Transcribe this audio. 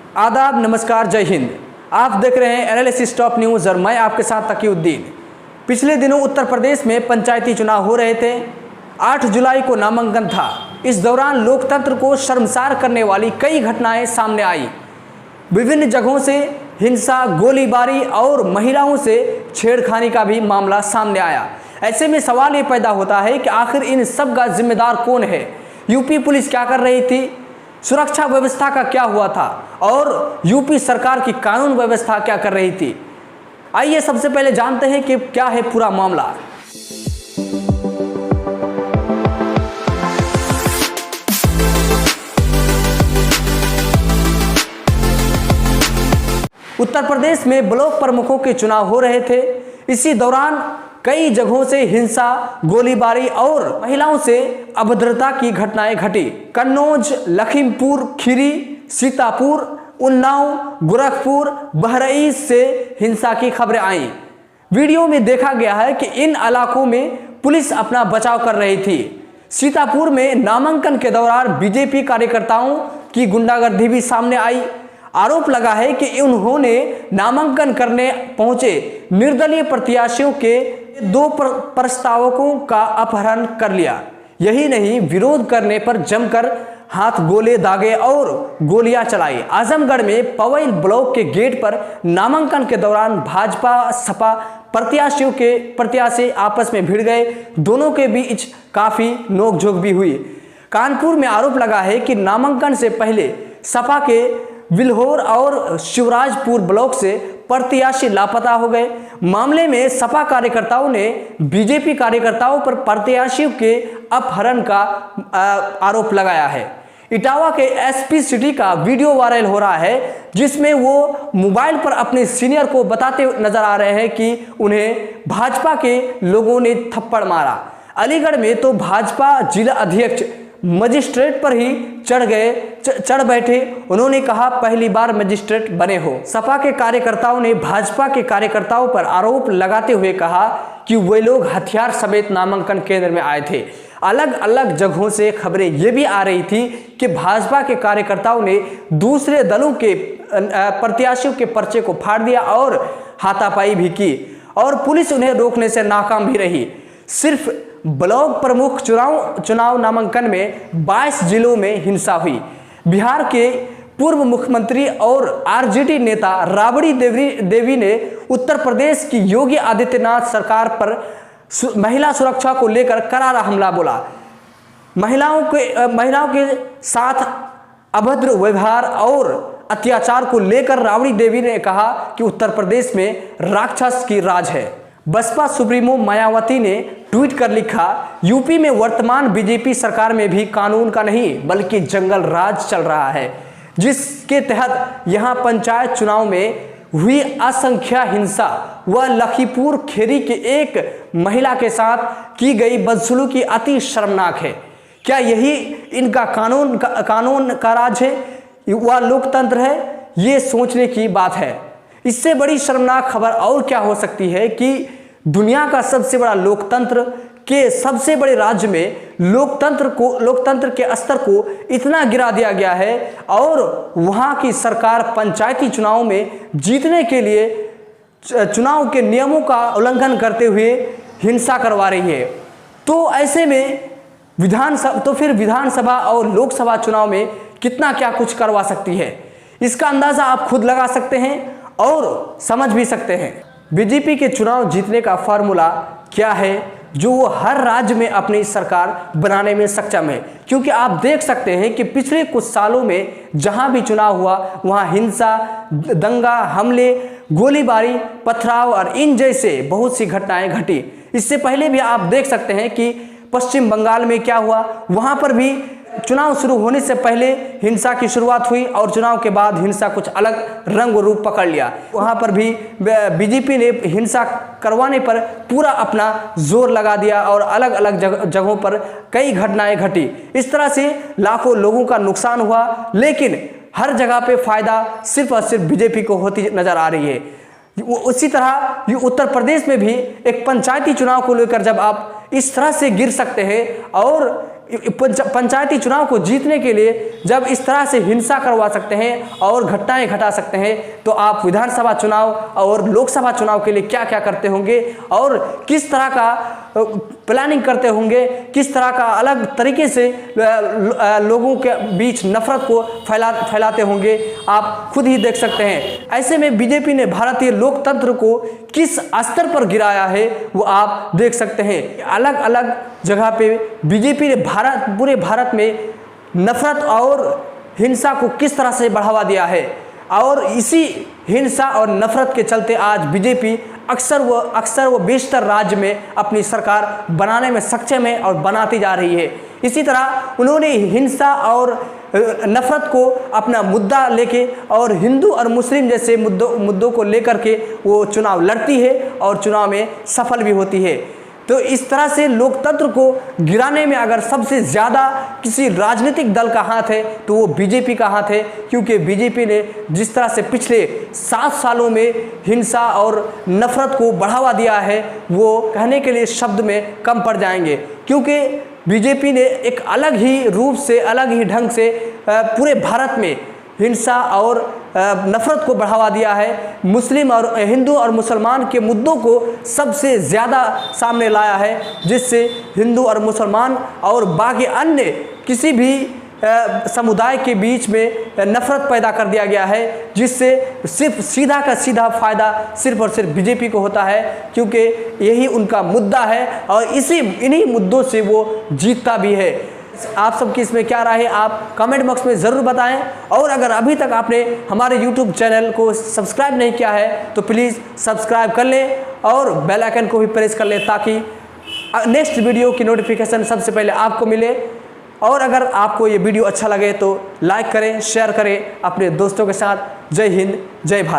आदाब, नमस्कार, जय हिंद। आप देख रहे हैं एनालिसिस टॉप न्यूज़ और मैं आपके साथ तकीउद्दीन। पिछले दिनों उत्तर प्रदेश में पंचायती चुनाव हो रहे थे। 8 जुलाई को नामांकन था। इस दौरान लोकतंत्र को शर्मसार करने वाली कई घटनाएं सामने आई। विभिन्न जगहों से हिंसा, गोलीबारी और महिलाओं से छेड़खानी का भी मामला सामने आया। ऐसे में सवाल ये पैदा होता है कि आखिर इन सब का जिम्मेदार कौन है? यूपी पुलिस क्या कर रही थी? सुरक्षा व्यवस्था का क्या हुआ था? और यूपी सरकार की कानून व्यवस्था क्या कर रही थी? आइए सबसे पहले जानते हैं कि क्या है पूरा मामला। उत्तर प्रदेश में ब्लॉक प्रमुखों के चुनाव हो रहे थे। इसी दौरान कई जगहों से हिंसा, गोलीबारी और महिलाओं से अभद्रता की घटनाएं घटी। कन्नौज, लखीमपुर खीरी, सीतापुर, उन्नाव, गोरखपुर, बहराइच से हिंसा की खबरें आईं। वीडियो में देखा गया है कि इन इलाकों में पुलिस अपना बचाव कर रही थी। सीतापुर में नामांकन के दौरान बीजेपी कार्यकर्ताओं की गुंडागर्दी भी सामने आई। आरोप लगा है कि उन्होंने नामांकन करने पहुंचे निर्दलीय प्रत्याशियों के 2 प्रस्तावकों का अपहरण कर लिया। यही नहीं, विरोध करने पर जमकर हाथ गोले दागे और गोलियां चलाई। आजमगढ़ में पवैल ब्लॉक के गेट पर नामांकन के दौरान भाजपा सपा प्रत्याशी आपस में भिड़ गए। दोनों के बीच काफी नोकझोंक भी हुई। कानपुर में आरोप लगा है कि नामांकन से पहले सपा के विल्होर और शिवराजपुर ब्लॉक से प्रत्याशी लापता हो गए। मामले में सपा कार्यकर्ताओं ने बीजेपी कार्यकर्ताओं पर प्रत्याशियों के अपहरण का आरोप लगाया है। इटावा के एसपी सिटी का वीडियो वायरल हो रहा है, जिसमें वो मोबाइल पर अपने सीनियर को बताते नजर आ रहे हैं कि उन्हें भाजपा के लोगों ने थप्पड़ मारा। अलीगढ़ में तो भाजपा जिला अध्यक्ष मजिस्ट्रेट पर ही चढ़ बैठे। उन्होंने कहा, पहली बार मजिस्ट्रेट बने हो। सपा के कार्यकर्ताओं ने भाजपा के कार्यकर्ताओं पर आरोप लगाते हुए कहा कि वे लोग हथियार समेत नामांकन केंद्र में आए थे। अलग अलग जगहों से खबरें ये भी आ रही थी कि भाजपा के कार्यकर्ताओं ने दूसरे दलों के प्रत्याशियों के पर्चे को फाड़ दिया और हाथापाई भी की और पुलिस उन्हें रोकने से नाकाम भी रही। सिर्फ ब्लॉक प्रमुख चुनाव नामांकन में 22 जिलों में हिंसा हुई। बिहार के पूर्व मुख्यमंत्री और आरजेडी नेता राबड़ी देवी ने उत्तर प्रदेश की योगी आदित्यनाथ सरकार पर महिला सुरक्षा को लेकर करारा हमला बोला। महिलाओं के साथ अभद्र व्यवहार और अत्याचार को लेकर राबड़ी देवी ने कहा कि उत्तर प्रदेश में राक्षस की राज है। बसपा सुप्रीमो मायावती ने ट्वीट कर लिखा, यूपी में वर्तमान बीजेपी सरकार में भी कानून का नहीं बल्कि जंगल राज चल रहा है, जिसके तहत यहां पंचायत चुनाव में हुई असंख्य हिंसा व लखीमपुर खीरी के एक महिला के साथ की गई बदसलूकी अति शर्मनाक है। क्या यही इनका कानून का राज है व लोकतंत्र है? ये सोचने की बात है। इससे बड़ी शर्मनाक खबर और क्या हो सकती है कि दुनिया का सबसे बड़ा लोकतंत्र के सबसे बड़े राज्य में लोकतंत्र के स्तर को इतना गिरा दिया गया है और वहां की सरकार पंचायती चुनाव में जीतने के लिए चुनाव के नियमों का उल्लंघन करते हुए हिंसा करवा रही है। तो ऐसे में विधानसभा और लोकसभा चुनाव में कितना क्या कुछ करवा सकती है, इसका अंदाजा आप खुद लगा सकते हैं और समझ भी सकते हैं। बीजेपी के चुनाव जीतने का फार्मूला क्या है जो वो हर राज्य में अपनी सरकार बनाने में सक्षम है, क्योंकि आप देख सकते हैं कि पिछले कुछ सालों में जहां भी चुनाव हुआ वहां हिंसा, दंगा, हमले, गोलीबारी, पथराव और इन जैसे बहुत सी घटनाएं घटी। इससे पहले भी आप देख सकते हैं कि पश्चिम बंगाल में क्या हुआ। वहां पर भी चुनाव शुरू होने से पहले हिंसा की शुरुआत हुई और चुनाव के बाद हिंसा कुछ अलग रंग रूप पकड़ लिया। वहां पर भी बीजेपी ने हिंसा करवाने पर पूरा अपना जोर लगा दिया और अलग अलग जगहों पर कई घटनाएं घटी। इस तरह से लाखों लोगों का नुकसान हुआ, लेकिन हर जगह पे फायदा सिर्फ और सिर्फ बीजेपी को होती नजर आ रही है। उसी तरह उत्तर प्रदेश में भी एक पंचायती चुनाव को लेकर जब आप इस तरह से गिर सकते हैं और पंचायती चुनाव को जीतने के लिए जब इस तरह से हिंसा करवा सकते हैं और घटनाएं घटा सकते हैं, तो आप विधानसभा चुनाव और लोकसभा चुनाव के लिए क्या क्या करते होंगे और किस तरह का प्लानिंग करते होंगे, किस तरह का अलग तरीके से लोगों के बीच नफरत को फैलाते होंगे, आप खुद ही देख सकते हैं। ऐसे में बीजेपी ने भारतीय लोकतंत्र को किस स्तर पर गिराया है वो आप देख सकते हैं। अलग अलग जगह पे बीजेपी ने पूरे भारत में नफरत और हिंसा को किस तरह से बढ़ावा दिया है, और इसी हिंसा और नफरत के चलते आज बीजेपी अक्सर व बेशतर राज्य में अपनी सरकार बनाने में सक्षम है और बनाती जा रही है। इसी तरह उन्होंने हिंसा और नफरत को अपना मुद्दा लेके और हिंदू और मुस्लिम जैसे मुद्दों को लेकर के वो चुनाव लड़ती है और चुनाव में सफल भी होती है। तो इस तरह से लोकतंत्र को गिराने में अगर सबसे ज़्यादा किसी राजनीतिक दल का हाथ है तो वो बीजेपी का हाथ है, क्योंकि बीजेपी ने जिस तरह से पिछले 7 सालों में हिंसा और नफरत को बढ़ावा दिया है वो कहने के लिए शब्द में कम पड़ जाएंगे। क्योंकि बीजेपी ने एक अलग ही रूप से, अलग ही ढंग से पूरे भारत में हिंसा और नफरत को बढ़ावा दिया है। मुस्लिम और हिंदू और मुसलमान के मुद्दों को सबसे ज़्यादा सामने लाया है, जिससे हिंदू और मुसलमान और बाकी अन्य किसी भी समुदाय के बीच में नफरत पैदा कर दिया गया है, जिससे सिर्फ सीधा का सीधा फ़ायदा सिर्फ और सिर्फ बीजेपी को होता है, क्योंकि यही उनका मुद्दा है और इन्हीं मुद्दों से वो जीतता भी है। आप सबकी इसमें क्या राय है आप कमेंट बॉक्स में ज़रूर बताएं, और अगर अभी तक आपने हमारे YouTube चैनल को सब्सक्राइब नहीं किया है तो प्लीज़ सब्सक्राइब कर लें और बेल आइकन को भी प्रेस कर लें, ताकि नेक्स्ट वीडियो की नोटिफिकेशन सबसे पहले आपको मिले। और अगर आपको ये वीडियो अच्छा लगे तो लाइक करें, शेयर करें अपने दोस्तों के साथ। जय हिंद, जय भारत।